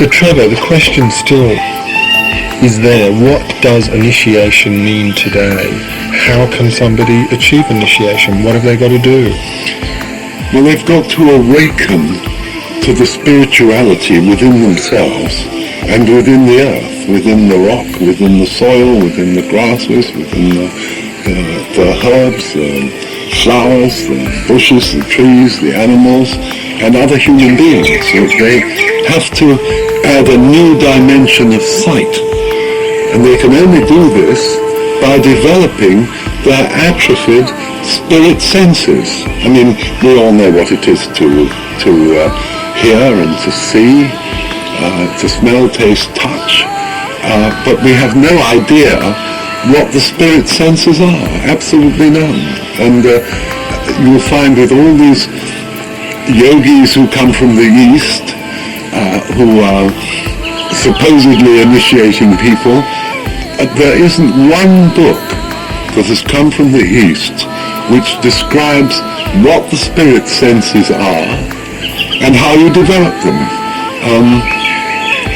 So Trevor, the question still is there. What does initiation mean today? How can somebody achieve initiation? What have they got to do? Well, they've got to awaken to the spirituality within themselves and within the earth, within the rock, within the soil, within the grasses, within the herbs, the flowers, the bushes, the trees, the animals, and other human beings. So they have to add a new dimension of sight. And they can only do this by developing their atrophied spirit senses. I mean, we all know what it is to hear and to see, to smell, taste, touch, but we have no idea what the spirit senses are, absolutely none. And you'll find with all these yogis who come from the East, who are supposedly initiating people, there isn't one book that has come from the East which describes what the spirit senses are and how you develop them.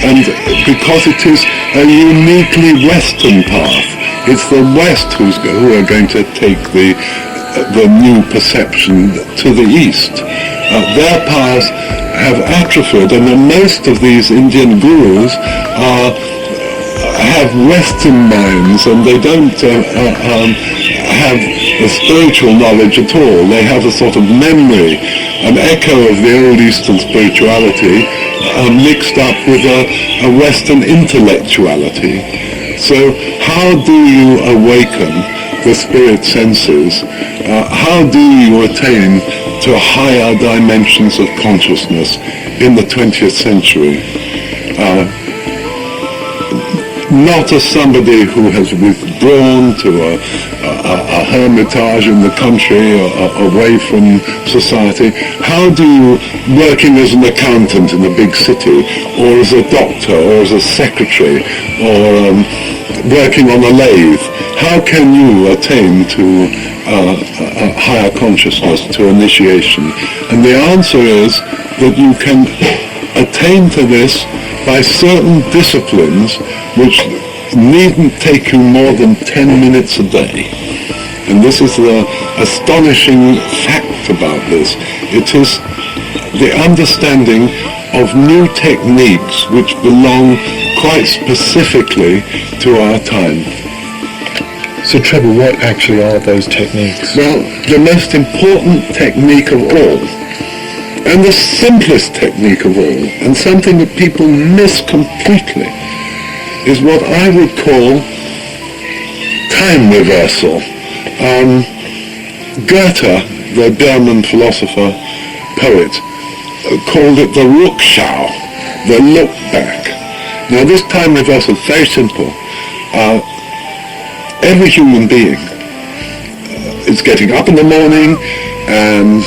And because it is a uniquely Western path, it's the West who are going to take the new perception to the East. Their paths have atrophied, and most of these Indian gurus have Western minds, and they don't have the spiritual knowledge at all. They have a sort of memory, an echo of the old Eastern spirituality mixed up with a Western intellectuality. So how do you awaken the spirit senses? How do you attain to higher dimensions of consciousness in the 20th century? Not as somebody who has withdrawn to a hermitage in the country or away from society. How do you, working as an accountant in a big city, or as a doctor, or as a secretary, or working on a lathe, how can you attain to a higher consciousness, to initiation? And the answer is that you can attain to this by certain disciplines which needn't take you more than 10 minutes a day. And this is the astonishing fact about this. It is the understanding of new techniques which belong quite specifically to our time. So Trevor, what actually are those techniques? Well, the most important technique of all, and the simplest technique of all, and something that people miss completely, is what I would call time reversal. Goethe, the German philosopher, poet, called it the Rückschau, the look back. Now this time reversal is very simple. Every human being is getting up in the morning and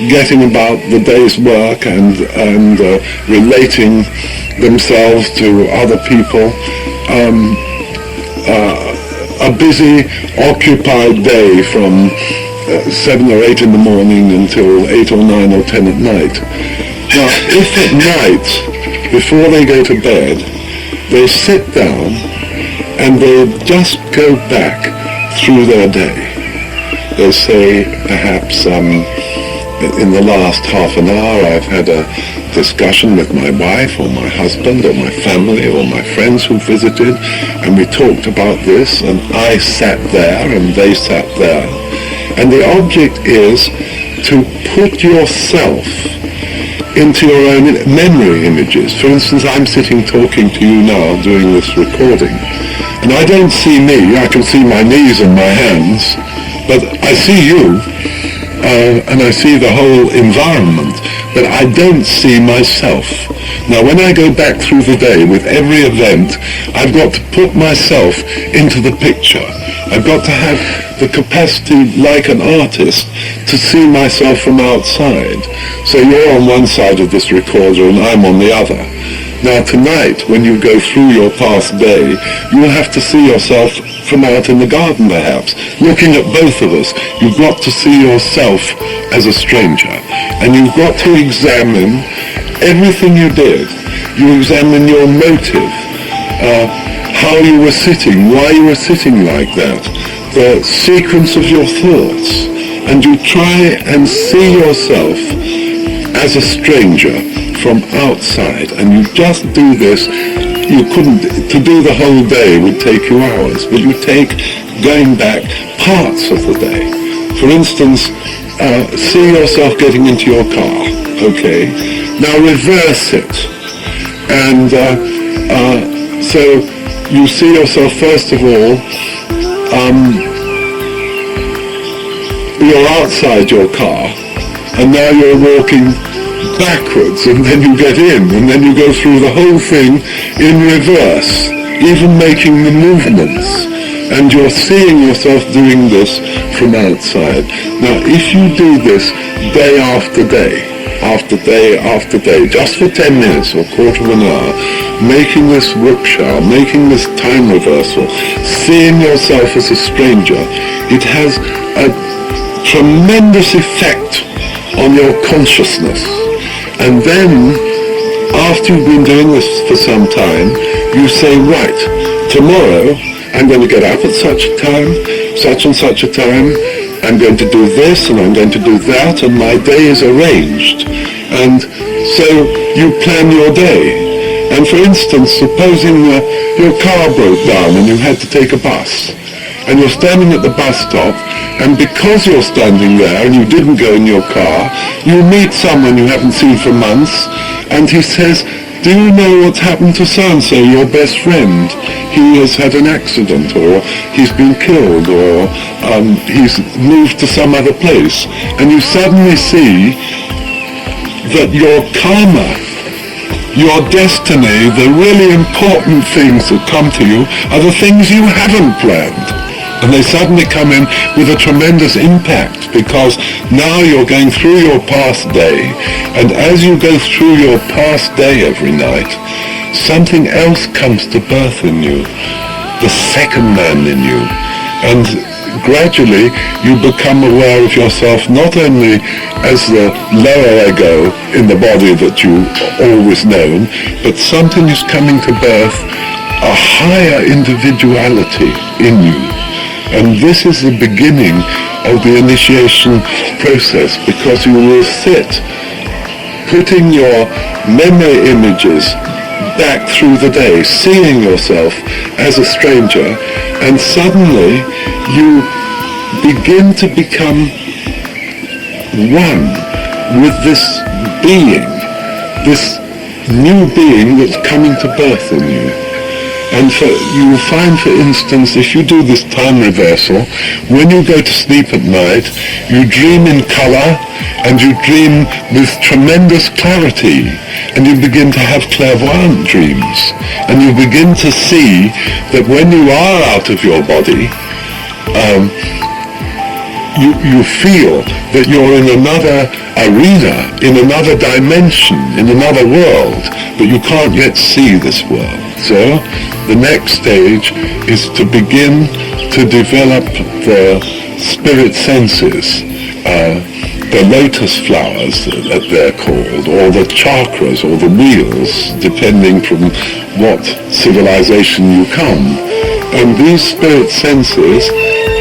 getting about the day's work and relating themselves to other people. A busy, occupied day from 7 or 8 in the morning until 8 or 9 or 10 at night. Now, if at night, before they go to bed, they sit down and they just go back through their day. They say, perhaps, in the last half an hour I've had a discussion with my wife or my husband or my family or my friends who visited, and we talked about this, and I sat there and they sat there. And the object is to put yourself into your own memory images. For instance, I'm sitting talking to you now, doing this recording, and I don't see me. I can see my knees and my hands, but I see you, and I see the whole environment, but I don't see myself. Now, when I go back through the day with every event, I've got to put myself into the picture. I've got to have the capacity, like an artist, to see myself from outside. So you're on one side of this recorder and I'm on the other. Now tonight, when you go through your past day, you will have to see yourself from out in the garden perhaps, looking at both of us. You've got to see yourself as a stranger, and you've got to examine everything you did. You examine your motive, how you were sitting, why you were sitting like that, the sequence of your thoughts, and you try and see yourself as a stranger from outside, and you just do this. You couldn't, to do the whole day would take you hours, but you take, going back, parts of the day. For instance, see yourself getting into your car, okay? Now reverse it. And so you see yourself, first of all, you're outside your car, and now you're walking backwards, and then you get in, and then you go through the whole thing in reverse, even making the movements. And you're seeing yourself doing this from outside. Now, if you do this day after day, after day after day, just for 10 minutes or a quarter of an hour, making this rickshaw, making this time reversal, seeing yourself as a stranger, it has a tremendous effect on your consciousness. And then, after you've been doing this for some time, you say, right, tomorrow I'm going to get up at such a time, such and such a time, I'm going to do this and I'm going to do that, and my day is arranged. And so you plan your day. And for instance, supposing your car broke down and you had to take a bus, and you're standing at the bus stop, and because you're standing there and you didn't go in your car, you meet someone you haven't seen for months, and he says, do you know what's happened to so-and-so, your best friend? He has had an accident, or he's been killed, or he's moved to some other place. And you suddenly see that your karma, your destiny, the really important things that come to you are the things you haven't planned. And they suddenly come in with a tremendous impact, because now you're going through your past day, and as you go through your past day every night, something else comes to birth in you, the second man in you. And gradually you become aware of yourself not only as the lower ego in the body that you always known, but something is coming to birth, a higher individuality in you. And this is the beginning of the initiation process, because you will sit putting your memory images back through the day, seeing yourself as a stranger, and suddenly you begin to become one with this being, this new being that's coming to birth in you. And you will find, for instance, if you do this time reversal, when you go to sleep at night, you dream in color, and you dream with tremendous clarity, and you begin to have clairvoyant dreams, and you begin to see that when you are out of your body, you feel that you're in another arena, in another dimension, in another world, but you can't yet see this world. So the next stage is to begin to develop the spirit senses, the lotus flowers that they're called, or the chakras, or the wheels, depending from what civilization you come. And these spirit senses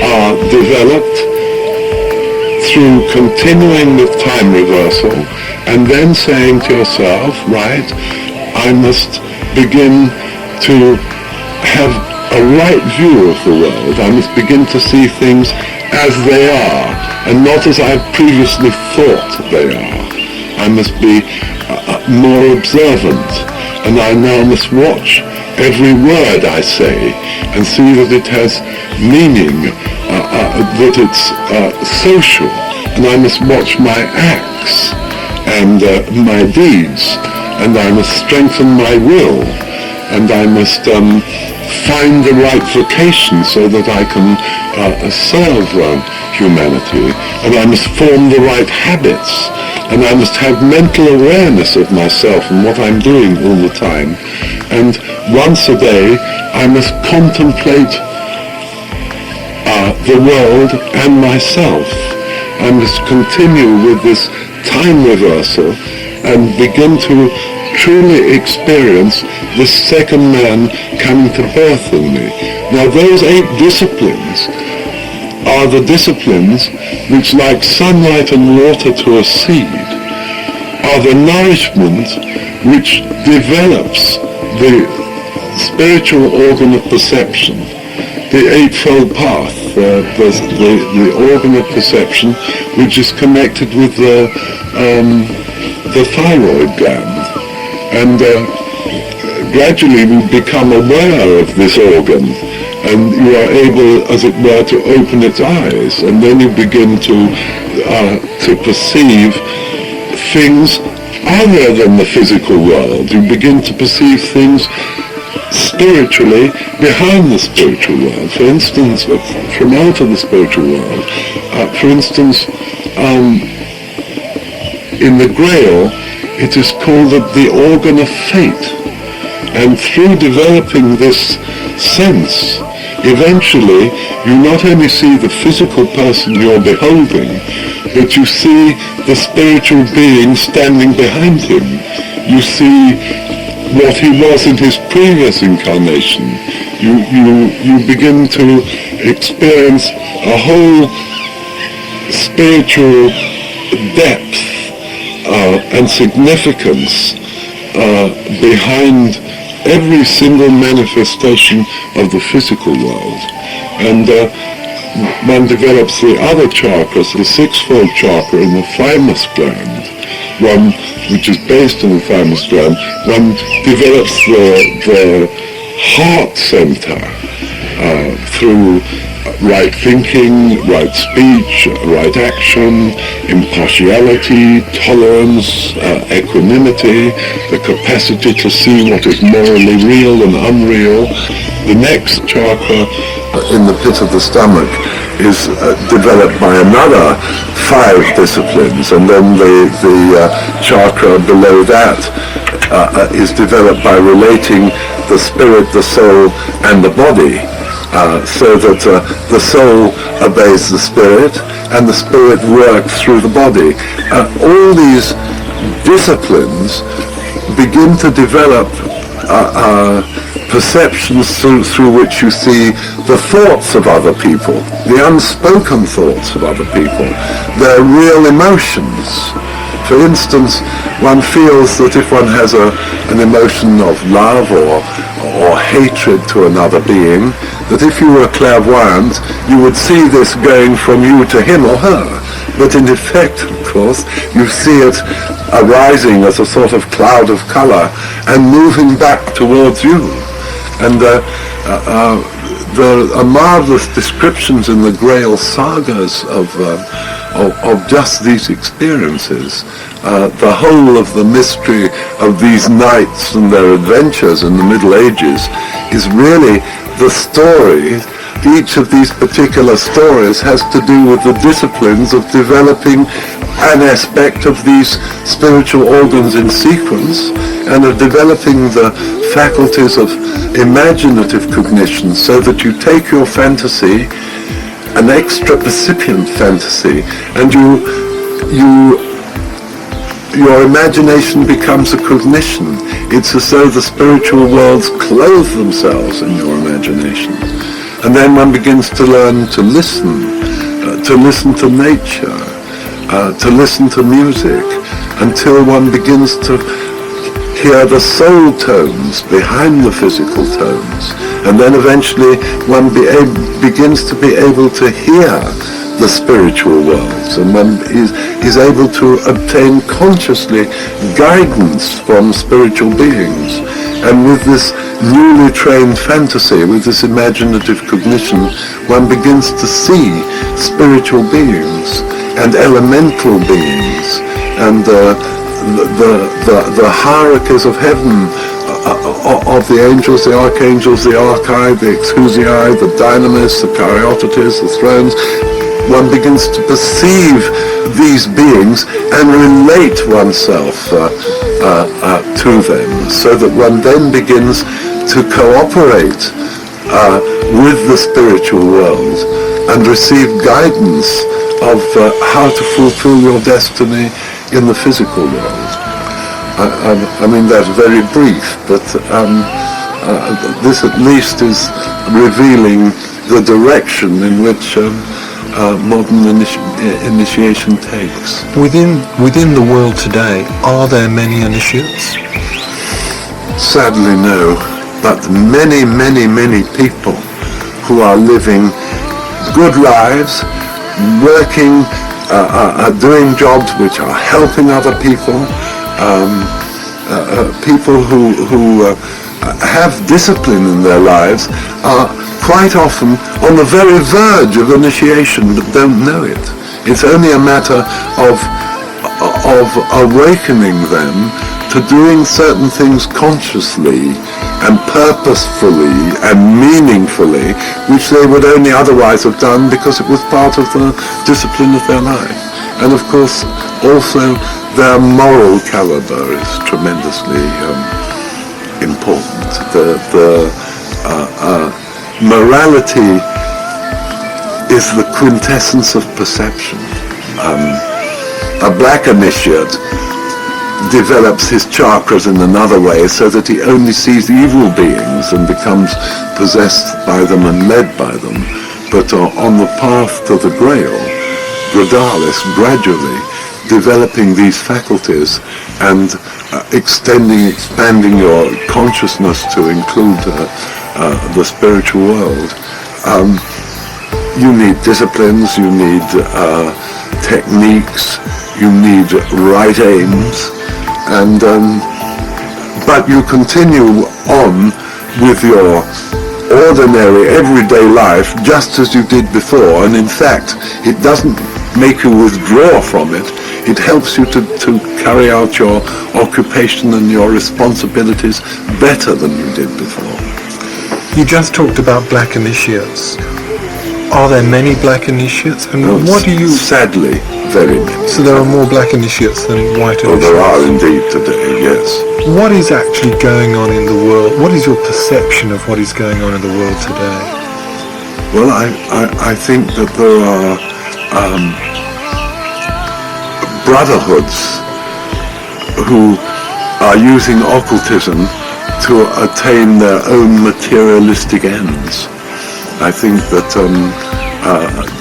are developed through continuing with time reversal, and then saying to yourself, right, I must begin to have a right view of the world. I must begin to see things as they are, and not as I've previously thought they are. I must be more observant, and I now must watch every word I say and see that it has meaning, that it's social, and I must watch my acts and my deeds, and I must strengthen my will, and I must find the right vocation so that I can serve humanity, and I must form the right habits, and I must have mental awareness of myself and what I'm doing all the time. And once a day I must contemplate the world and myself. I must continue with this time reversal and begin to truly experience this second man coming to birth in me. Now those 8 disciplines are the disciplines which, like sunlight and water to a seed, are the nourishment which develops the spiritual organ of perception, the eightfold path, the organ of perception which is connected with the thyroid gland. And gradually we become aware of this organ, and you are able, as it were, to open its eyes, and then you begin to perceive things other than the physical world. You begin to perceive things spiritually behind the spiritual world. For instance, from out of the spiritual world. For instance, in the Grail, it is called the organ of fate. And through developing this sense, eventually you not only see the physical person you're beholding, but you see the spiritual being standing behind him. You see what he was in his previous incarnation. You begin to experience a whole spiritual depth and significance behind every single manifestation of the physical world. And one develops the other chakras, the sixfold chakra in the thymus gland, one which is based on the thymus gland. One develops the heart center through right thinking, right speech, right action, impartiality, tolerance, equanimity, the capacity to see what is morally real and unreal. The next chakra in the pit of the stomach is developed by another 5 disciplines, and then the chakra below that is developed by relating the spirit, the soul, and the body. So that the soul obeys the spirit and the spirit works through the body. All these disciplines begin to develop perceptions through which you see the thoughts of other people, the unspoken thoughts of other people, their real emotions. For instance, one feels that if one has an emotion of love or hatred to another being, that if you were clairvoyant, you would see this going from you to him or her. But in effect, of course, you see it arising as a sort of cloud of color and moving back towards you. And there are marvelous descriptions in the Grail sagas of just these experiences. The whole of the mystery of these knights and their adventures in the Middle Ages is really the story. Each of these particular stories has to do with the disciplines of developing an aspect of these spiritual organs in sequence, and of developing the faculties of imaginative cognition, so that you take your fantasy, an extra percipient fantasy, and your imagination becomes a cognition. It's as though the spiritual worlds clothe themselves in your imagination. And then one begins to learn to listen to nature, to listen to music, until one begins to hear the soul tones behind the physical tones. And then eventually one begins to be able to hear the spiritual worlds, and one is able to obtain consciously guidance from spiritual beings. And with this newly trained fantasy, with this imaginative cognition, one begins to see spiritual beings and elemental beings and the hierarchies of heaven, of the angels, the archangels, the archai, the exousiai, the dynamis, the caryatides, the thrones. One begins to perceive these beings and relate oneself to them, so that one then begins to cooperate with the spiritual world and receive guidance of how to fulfill your destiny in the physical world. I mean, that's very brief, but this at least is revealing the direction in which modern initiation takes. Within the world today, are there many initiates? Sadly, no, but many, many, many people who are living good lives, working, doing jobs which are helping other people, people who have discipline in their lives are quite often on the very verge of initiation but don't know it. It's only a matter of awakening them to doing certain things consciously and purposefully and meaningfully, which they would only otherwise have done because it was part of the discipline of their life. And of course, also their moral caliber is tremendously important. The morality is the quintessence of perception. A black initiate develops his chakras in another way so that he only sees evil beings and becomes possessed by them and led by them. But on the path to the Grail, Gradalis, gradually developing these faculties and expanding your consciousness to include the spiritual world. You need disciplines, you need techniques, you need right aims, and but you continue on with your ordinary everyday life just as you did before, and in fact it doesn't make you withdraw from it. It helps you to carry out your occupation and your responsibilities better than you did before. You just talked about black initiates. Are there many black initiates? And what do you... Sadly, very many. So there are more black initiates than white initiates? Oh, there are indeed today, yes. What is actually going on in the world? What is your perception of what is going on in the world today? Well, I think that there are brotherhoods who are using occultism to attain their own materialistic ends. I think that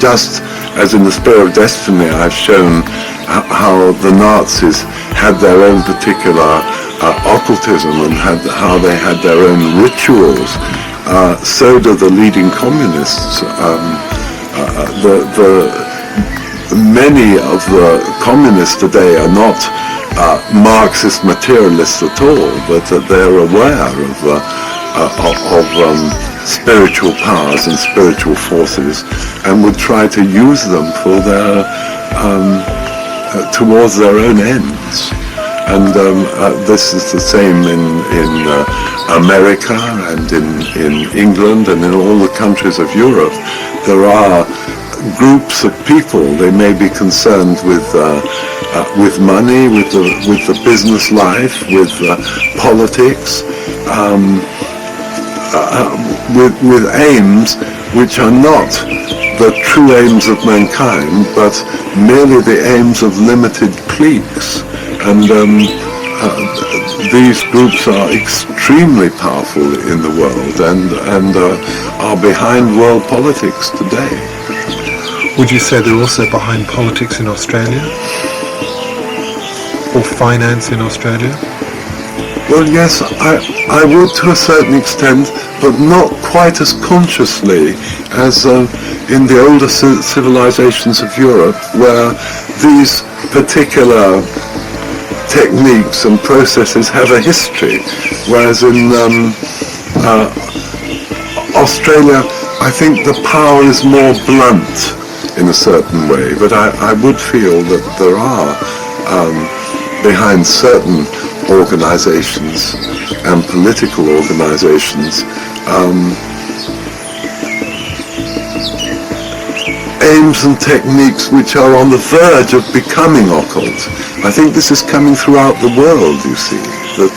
just as in the Spear of Destiny I've shown how the Nazis had their own particular occultism and how they had their own rituals, so do the leading communists. Many of the communists today are not Marxist materialists at all, but they're aware of spiritual powers and spiritual forces, and would try to use them for their towards their own ends. And this is the same in America and in England and in all the countries of Europe. There are groups of people. They may be concerned with money, with the business life, with politics, with aims which are not the true aims of mankind, but merely the aims of limited cliques. And these groups are extremely powerful in the world and are behind world politics today. Would you say they're also behind politics in Australia? Or finance in Australia? Well, yes, I would to a certain extent, but not quite as consciously as in the older civilizations of Europe, where these particular techniques and processes have a history, whereas in Australia, I think the power is more blunt in a certain way, but I would feel that there are, behind certain organizations and political organizations, aims and techniques which are on the verge of becoming occult. I think this is coming throughout the world, you see, that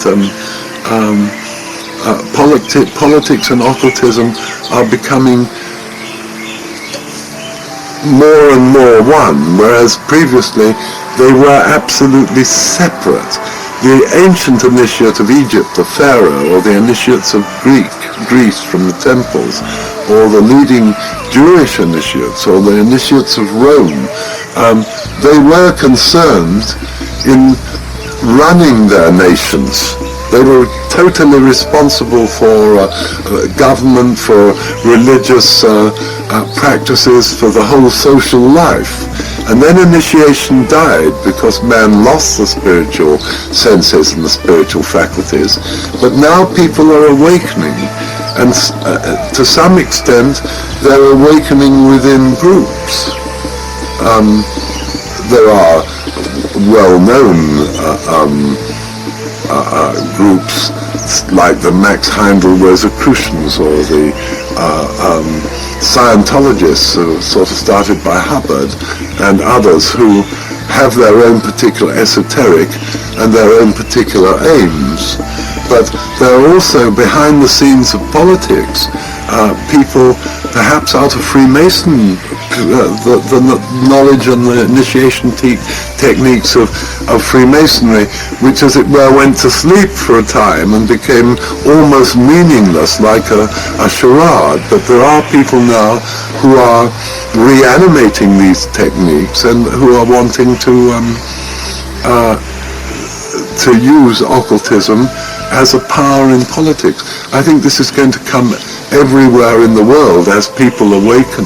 politics and occultism are becoming more and more one, whereas previously they were absolutely separate. the ancient initiate of Egypt, the pharaoh, or the initiates of Greece from the temples, or the leading Jewish initiates, or the initiates of Rome, they were concerned in running their nations. They were totally responsible for government, for religious practices, for the whole social life. And then initiation died because man lost the spiritual senses and the spiritual faculties. But now people are awakening, and to some extent they're awakening within groups. There are well-known groups like the Max Heindel Rosicrucians, or the Scientologists, sort of started by Hubbard, and others who have their own particular esoteric and their own particular aims. But there are also, behind the scenes of politics, people perhaps out of Freemason, the knowledge and the initiation techniques of Freemasonry, which as it were went to sleep for a time and became almost meaningless, like a charade. But there are people now who are reanimating these techniques and who are wanting to use occultism as a power in politics. I think this is going to come everywhere in the world as people awaken.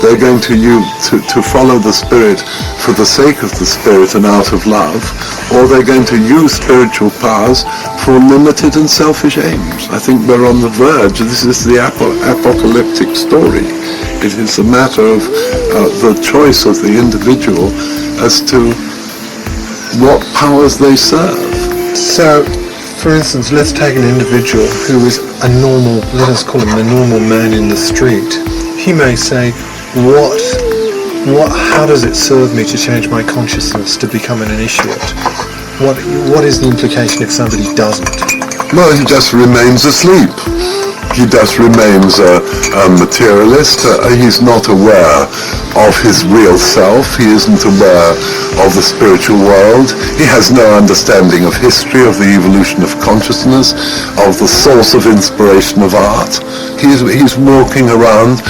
They're going to follow the Spirit for the sake of the Spirit and out of love, or they're going to use spiritual powers for limited and selfish aims. I think we're on the verge. This is the apocalyptic story. It is a matter of the choice of the individual as to what powers they serve. So, for instance, let's take an individual who is a normal, let us call him the normal man in the street. He may say, how does it serve me to change my consciousness to become an initiate? What is the implication if somebody doesn't? Well, he just remains asleep. He just remains a materialist. He's not aware of his real self. He isn't aware of the spiritual world. He has no understanding of history, of the evolution of consciousness, of the source of inspiration of art. He's walking around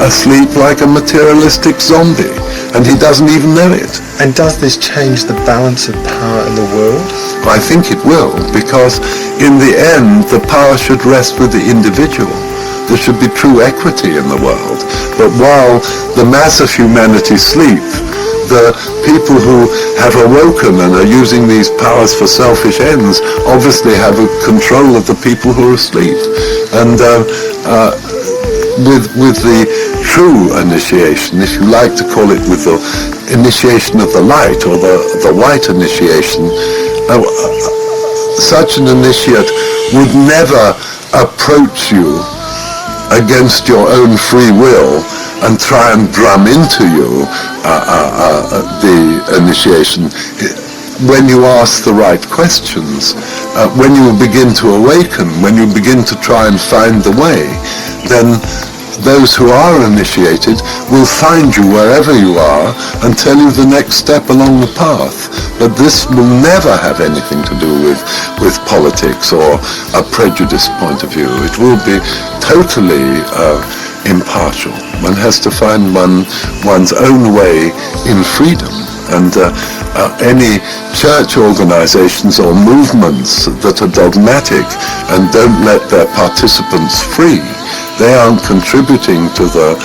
asleep like a materialistic zombie, and he doesn't even know it. And does this change the balance of power in the world? I think it will, because in the end, the power should rest with the individual. There should be true equity in the world. But while the mass of humanity sleep, the people who have awoken and are using these powers for selfish ends obviously have a control of the people who are asleep. And with the true initiation, if you like to call it, with the initiation of the light, or the white initiation, such an initiate would never approach you against your own free will and try and drum into you the initiation. When you ask the right questions, when you begin to awaken, when you begin to try and find the way, then those who are initiated will find you wherever you are and tell you the next step along the path. But this will never have anything to do with politics or a prejudiced point of view. It will be totally impartial. One has to find one's own way in freedom. And any church organizations or movements that are dogmatic and don't let their participants free, they aren't contributing to the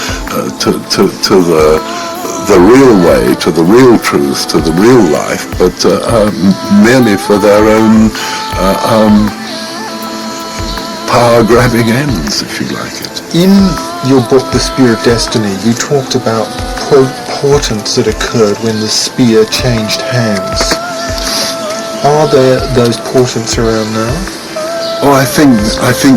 real way, to the real truth, to the real life, but merely for their own power-grabbing ends, if you like it. In your book, The Spear of Destiny, you talked about portents that occurred when the spear changed hands. Are there those portents around now? Oh, I think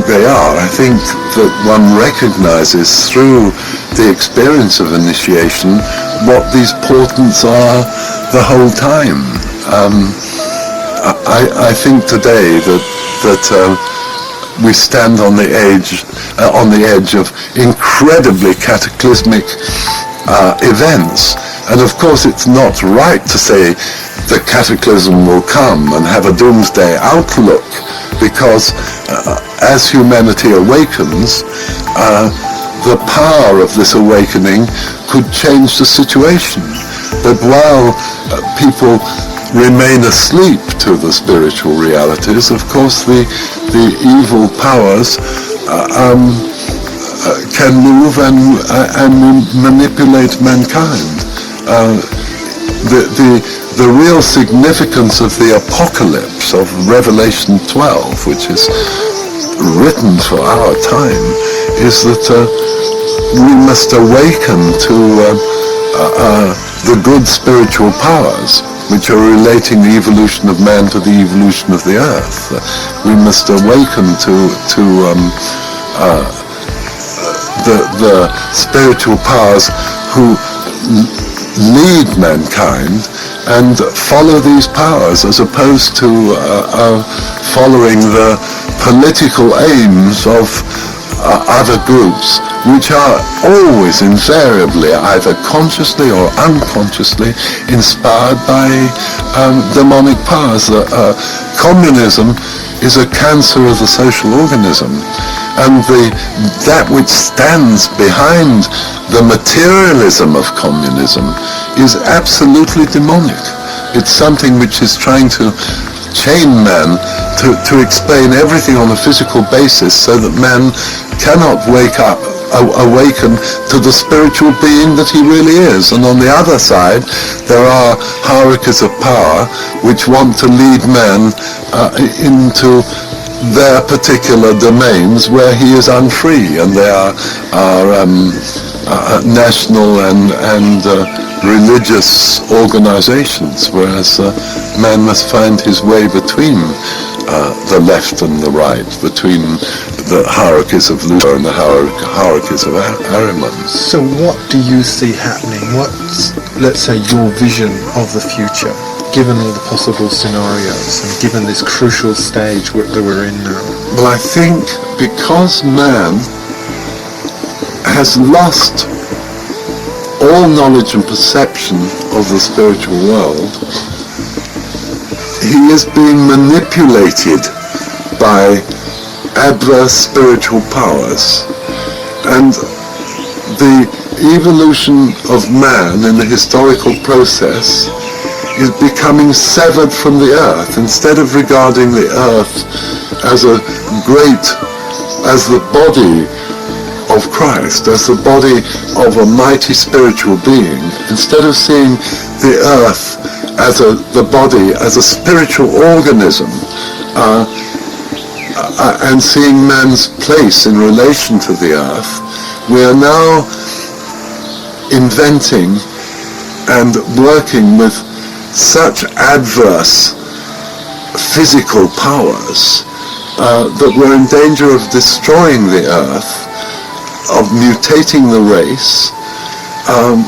they are. I think that one recognizes through the experience of initiation what these portents are the whole time. I think today that we stand on the edge of incredibly cataclysmic events. And of course it's not right to say the cataclysm will come and have a doomsday outlook, because as humanity awakens, the power of this awakening could change the situation. But while people remain asleep to the spiritual realities, of course the evil powers can move and manipulate mankind. The real significance of the apocalypse of Revelation 12, which is written for our time, is that we must awaken to the good spiritual powers which are relating the evolution of man to the evolution of the earth. We must awaken to the spiritual powers who lead mankind, and follow these powers as opposed to following the political aims of other groups, which are always invariably either consciously or unconsciously inspired by demonic powers. Communism is a cancer of the social organism, and that which stands behind the materialism of communism is absolutely demonic. It's something which is trying to chain man to explain everything on a physical basis, so that man cannot awaken to the spiritual being that he really is. And on the other side, there are hierarchies of power which want to lead man into their particular domains where he is unfree, and they are national and religious organizations, whereas man must find his way between the left and the right, between the hierarchies of Luther and the hierarchies of Ariman. So what do you see happening? What's, let's say, your vision of the future, given all the possible scenarios and given this crucial stage that we're in now? Well, I think because man has lost all knowledge and perception of the spiritual world, he is being manipulated by adverse spiritual powers. And the evolution of man in the historical process is becoming severed from the earth. Instead of regarding the earth as the body of Christ, as the body of a mighty spiritual being, instead of seeing the earth as the body as a spiritual organism, and seeing man's place in relation to the earth, we are now inventing and working with such adverse physical powers that we're in danger of destroying the earth, of mutating the race,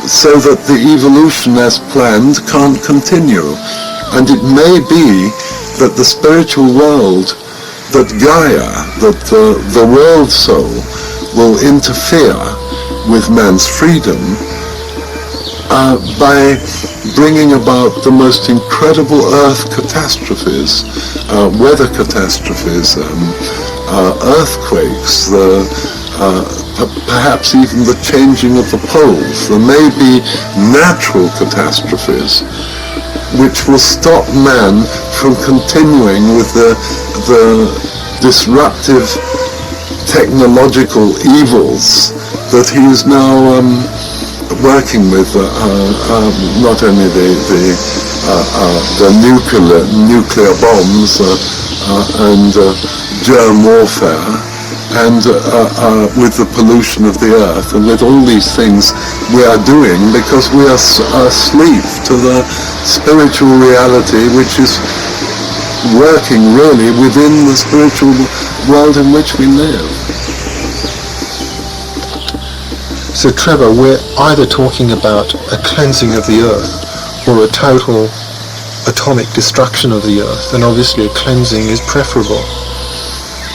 so that the evolution as planned can't continue. And it may be that the spiritual world, that Gaia, that the world soul, will interfere with man's freedom by bringing about the most incredible earth catastrophes, weather catastrophes, earthquakes, perhaps even the changing of the poles. There may be natural catastrophes which will stop man from continuing with the disruptive technological evils that he is now working with, not only the nuclear bombs and germ warfare, and with the pollution of the earth, and with all these things we are doing because we are asleep to the spiritual reality which is working really within the spiritual world in which we live. So Trevor, we're either talking about a cleansing of the earth or a total atomic destruction of the earth, and obviously a cleansing is preferable.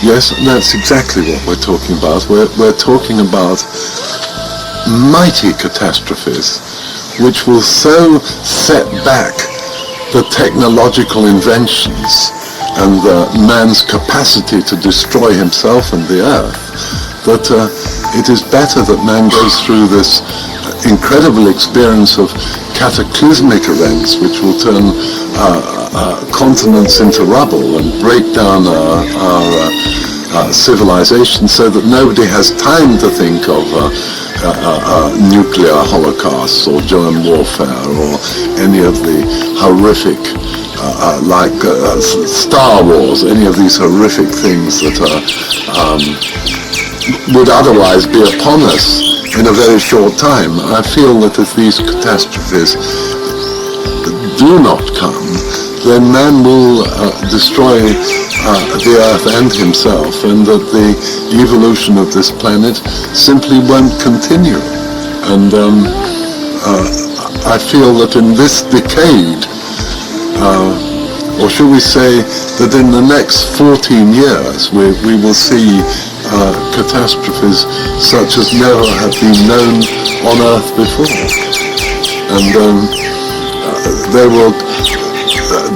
Yes, that's exactly what we're talking about. We're talking about mighty catastrophes which will so set back the technological inventions and man's capacity to destroy himself and the earth, that it is better that man goes through this incredible experience of cataclysmic events which will turn continents into rubble and break down our civilization, so that nobody has time to think of nuclear holocausts or germ warfare or any of the horrific like Star Wars, any of these horrific things that would otherwise be upon us in a very short time. I feel that if these catastrophes do not come, then man will destroy the earth and himself, and that the evolution of this planet simply won't continue. And I feel that in this decade, or should we say that in the next 14 years, we will see catastrophes such as never have been known on Earth before. And they will,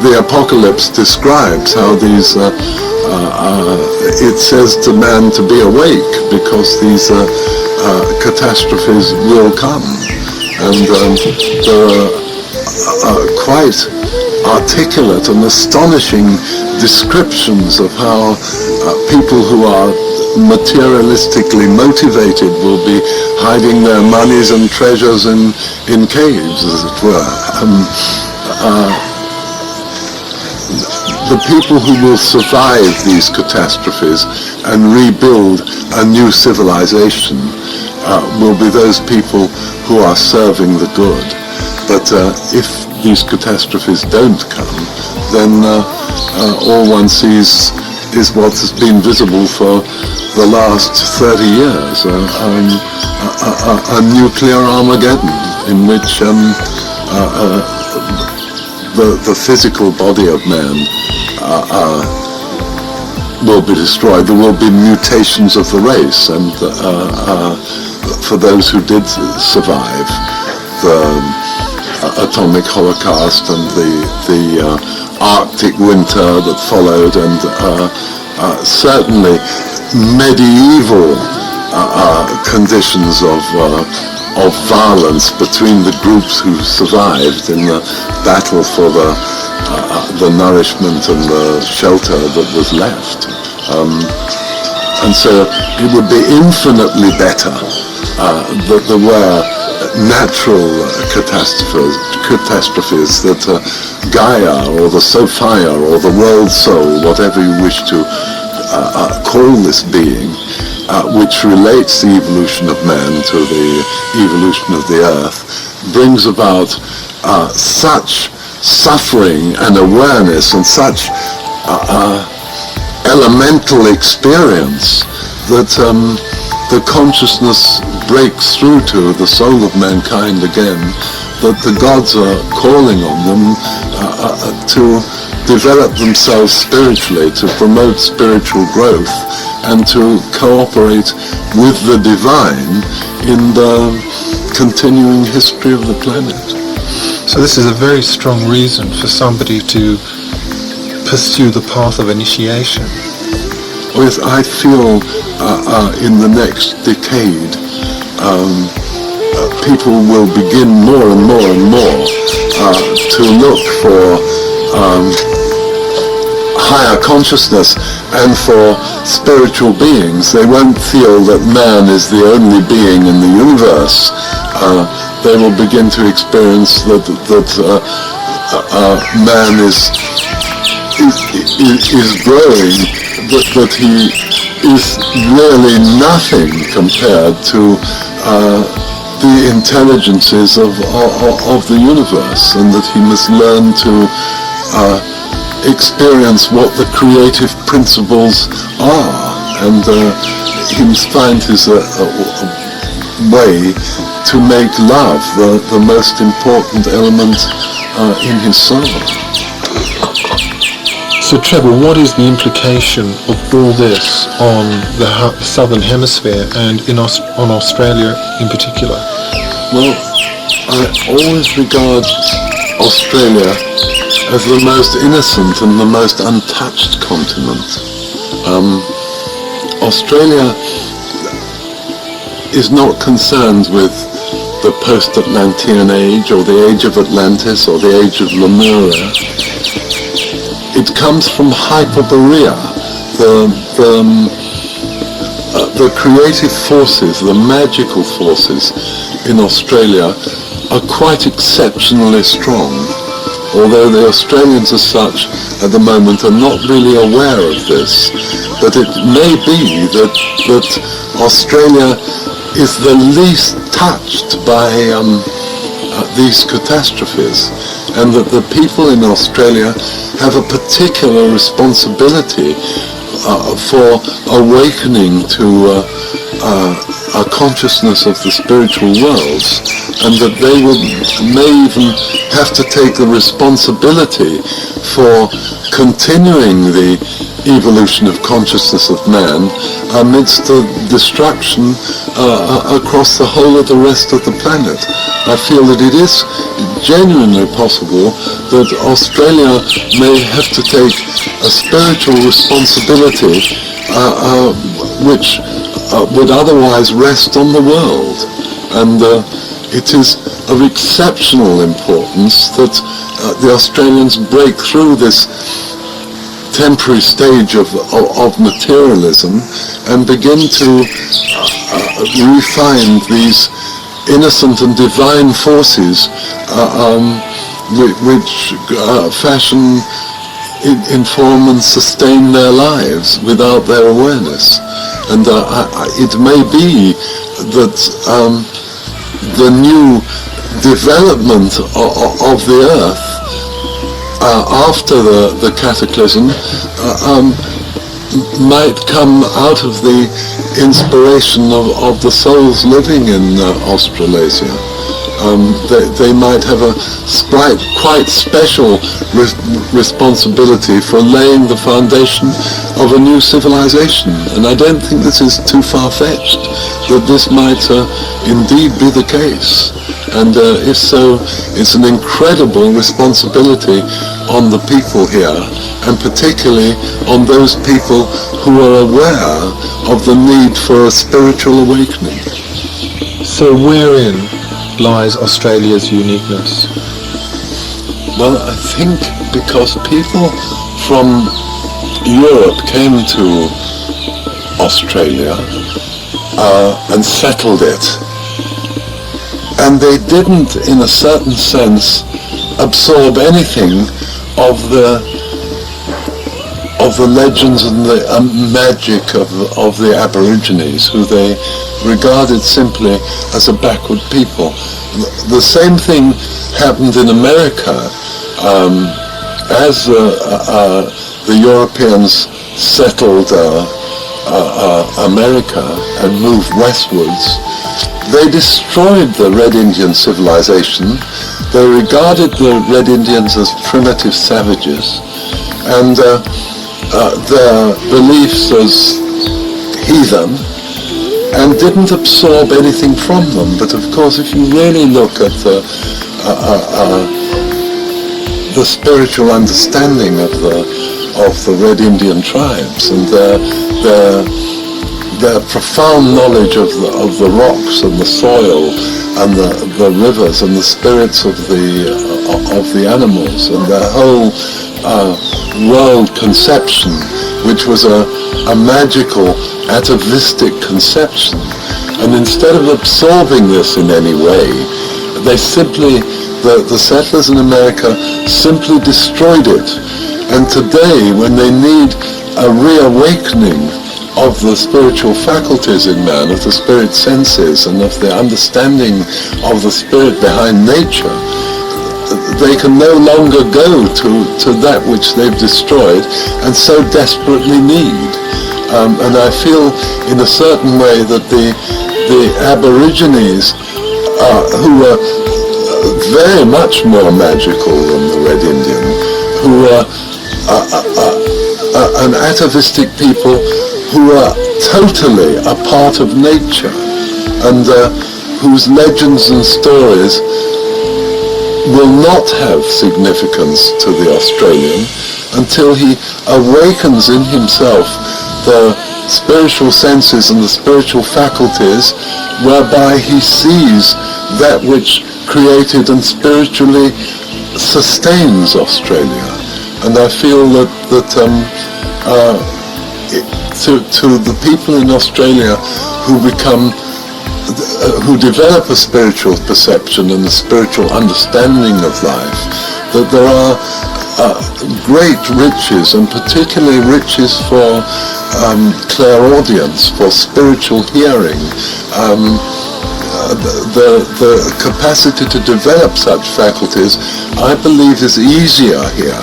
the apocalypse describes how these, it says to man to be awake because these catastrophes will come. And there are quite articulate and astonishing descriptions of how people who are materialistically motivated will be hiding their monies and treasures in caves, as it were. The people who will survive these catastrophes and rebuild a new civilization will be those people who are serving the good. But if these catastrophes don't come, then all one sees is what has been visible for the last 30 years, a nuclear Armageddon in which the physical body of man will be destroyed. There will be mutations of the race, and for those who did survive the atomic holocaust and the Arctic winter that followed, and certainly medieval conditions of violence between the groups who survived in the battle for the nourishment and the shelter that was left. And so it would be infinitely better that there were natural catastrophes, that Gaia or the Sophia or the world soul, whatever you wish to call this being, which relates the evolution of man to the evolution of the earth, brings about such suffering and awareness and such elemental experience that the consciousness breaks through to the soul of mankind again, that the gods are calling on them to develop themselves spiritually, to promote spiritual growth, and to cooperate with the divine in the continuing history of the planet. So this is a very strong reason for somebody to pursue the path of initiation. Yes, I feel in the next decade people will begin more and more and more to look for higher consciousness and for spiritual beings. They won't feel that man is the only being in the universe. They will begin to experience that man is growing, that he is really nothing compared to the intelligences of the universe, and that he must learn to experience what the creative principles are, and he must find his way to make love the most important element in his soul. So Trevor, what is the implication of all this on the Southern Hemisphere and on Australia in particular? Well, I always regard Australia as the most innocent and the most untouched continent. Australia is not concerned with the post-Atlantean age or the age of Atlantis or the age of Lemuria. It comes from Hyperborea, the creative forces, the magical forces in Australia are quite exceptionally strong, although the Australians as such at the moment are not really aware of this. But it may be that Australia is the least touched by these catastrophes, and that the people in Australia have a particular responsibility for awakening to a consciousness of the spiritual worlds, and that they may even have to take the responsibility for continuing the evolution of consciousness of man amidst the destruction across the whole of the rest of the planet. I feel that it is genuinely possible that Australia may have to take a spiritual responsibility which would otherwise rest on the world. And it is of exceptional importance that the Australians break through this temporary stage of materialism and begin to refine these innocent and divine forces which fashion, inform and sustain their lives without their awareness. And it may be that the new development of the earth after the cataclysm might come out of the inspiration of the souls living in Australasia. They might have a quite special responsibility for laying the foundation of a new civilization. And I don't think this is too far-fetched, that this might indeed be the case. And if so, it's an incredible responsibility on the people here, and particularly on those people who are aware of the need for a spiritual awakening. So wherein lies Australia's uniqueness? Well, I think because people from Europe came to Australia and settled it, and they didn't, in a certain sense, absorb anything of the legends and the magic of the Aborigines, who they regarded simply as a backward people. The same thing happened in America. As the Europeans settled America and moved westwards, they destroyed the Red Indian civilization. They regarded the Red Indians as primitive savages, and their beliefs as heathen, and didn't absorb anything from them. But of course, if you really look at the spiritual understanding of the Red Indian tribes and their profound knowledge of the rocks and the soil and the rivers and the spirits of the animals, and their whole world conception, which was a magical atavistic conception. And instead of absorbing this in any way, they simply, the settlers in America simply destroyed it. And today, when they need a reawakening of the spiritual faculties in man, of the spirit senses, and of the understanding of the spirit behind nature, they can no longer go to that which they've destroyed and so desperately need. And I feel in a certain way that the Aborigines, who were very much more magical than the Red Indian, who were an atavistic people who are totally a part of nature, and whose legends and stories will not have significance to the Australian until he awakens in himself the spiritual senses and the spiritual faculties whereby he sees that which created and spiritually sustains Australia. And I feel that to the people in Australia who develop a spiritual perception and a spiritual understanding of life, that there are great riches, and particularly riches for clairaudience, for spiritual hearing. The capacity to develop such faculties, I believe, is easier here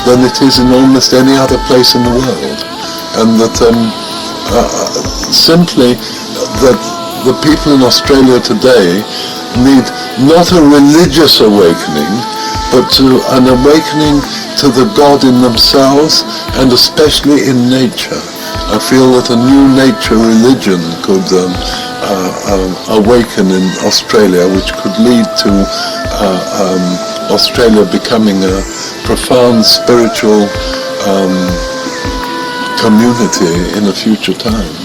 than it is in almost any other place in the world. And that simply that the people in Australia today need not a religious awakening, but to an awakening to the God in themselves, and especially in nature. I feel that a new nature religion could awaken in Australia, which could lead to Australia becoming a profound spiritual community in a future time.